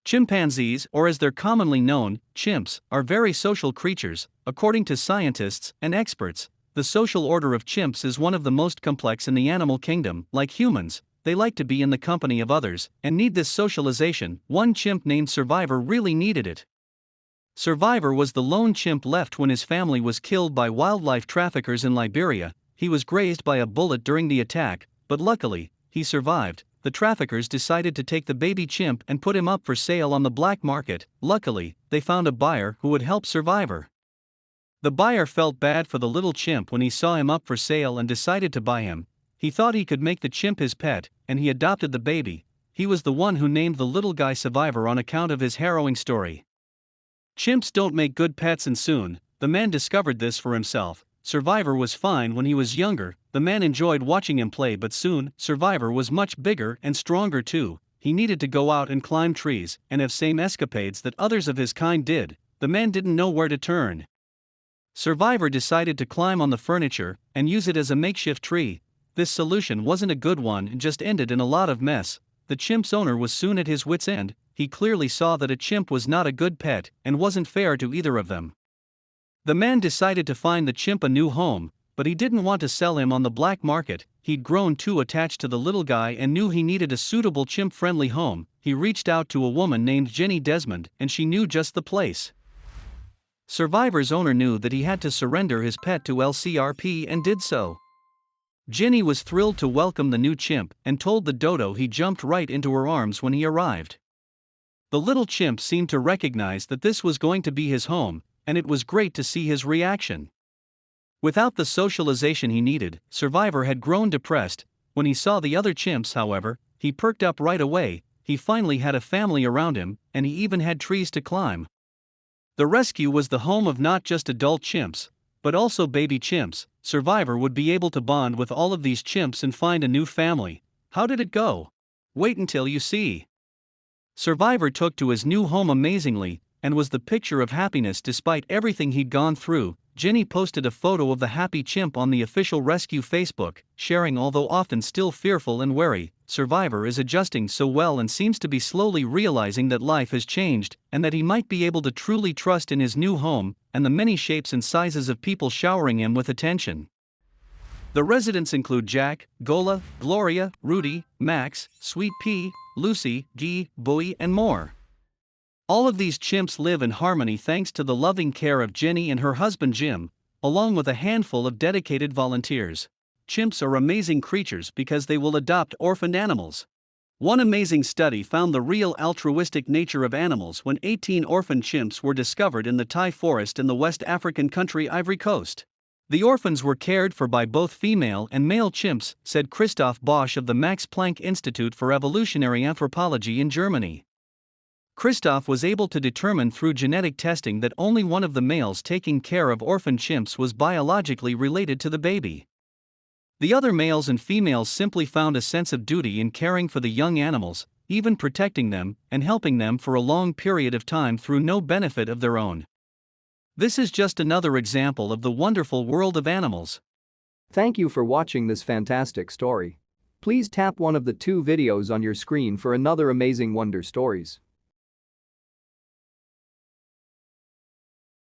Chimpanzees, or as they're commonly known, chimps, are very social creatures. According to scientists and experts, the social order of chimps is one of the most complex in the animal kingdom. Like humans, they like to be in the company of others and need this socialization. One chimp named Survivor really needed it. Survivor was the lone chimp left when his family was killed by wildlife traffickers in Liberia. He was grazed by a bullet during the attack, but luckily, he survived. The traffickers decided to take the baby chimp and put him up for sale on the black market. Luckily, they found a buyer who would help Survivor. The buyer felt bad for the little chimp when he saw him up for sale and decided to buy him. He thought he could make the chimp his pet, and he adopted the baby. He was the one who named the little guy Survivor on account of his harrowing story. Chimps don't make good pets, and soon, the man discovered this for himself. Survivor was fine when he was younger. The man enjoyed watching him play, but soon, Survivor was much bigger and stronger too. He needed to go out and climb trees and have same escapades that others of his kind did. The man didn't know where to turn. Survivor decided to climb on the furniture and use it as a makeshift tree. This solution wasn't a good one and just ended in a lot of mess. The chimp's owner was soon at his wit's end. He clearly saw that a chimp was not a good pet and wasn't fair to either of them. The man decided to find the chimp a new home, but he didn't want to sell him on the black market. He'd grown too attached to the little guy and knew he needed a suitable chimp-friendly home. He reached out to a woman named Jenny Desmond, and she knew just the place. Survivor's owner knew that he had to surrender his pet to LCRP and did so. Jenny was thrilled to welcome the new chimp and told the dodo he jumped right into her arms when he arrived. The little chimp seemed to recognize that this was going to be his home, and it was great to see his reaction. Without the socialization he needed, Survivor had grown depressed. When he saw the other chimps, however, he perked up right away. He finally had a family around him, and he even had trees to climb. The rescue was the home of not just adult chimps, but also baby chimps. Survivor would be able to bond with all of these chimps and find a new family. How did it go? Wait until you see. Survivor took to his new home amazingly, and was the picture of happiness despite everything he'd gone through. Jenny posted a photo of the happy chimp on the official rescue Facebook, sharing, although often still fearful and wary, Survivor is adjusting so well and seems to be slowly realizing that life has changed and that he might be able to truly trust in his new home and the many shapes and sizes of people showering him with attention. The residents include Jack, Gola, Gloria, Rudy, Max, Sweet Pea, Lucy, Guy, Bowie, and more. All of these chimps live in harmony thanks to the loving care of Jenny and her husband Jim, along with a handful of dedicated volunteers. Chimps are amazing creatures because they will adopt orphaned animals. One amazing study found the real altruistic nature of animals when 18 orphaned chimps were discovered in the Thai forest in the West African country Ivory Coast. The orphans were cared for by both female and male chimps, said Christoph Bosch of the Max Planck Institute for Evolutionary Anthropology in Germany. Christoph was able to determine through genetic testing that only one of the males taking care of orphan chimps was biologically related to the baby. The other males and females simply found a sense of duty in caring for the young animals, even protecting them and helping them for a long period of time through no benefit of their own. This is just another example of the wonderful world of animals. Thank you for watching this fantastic story. Please tap one of the 2 videos on your screen for another amazing Wonder Stories.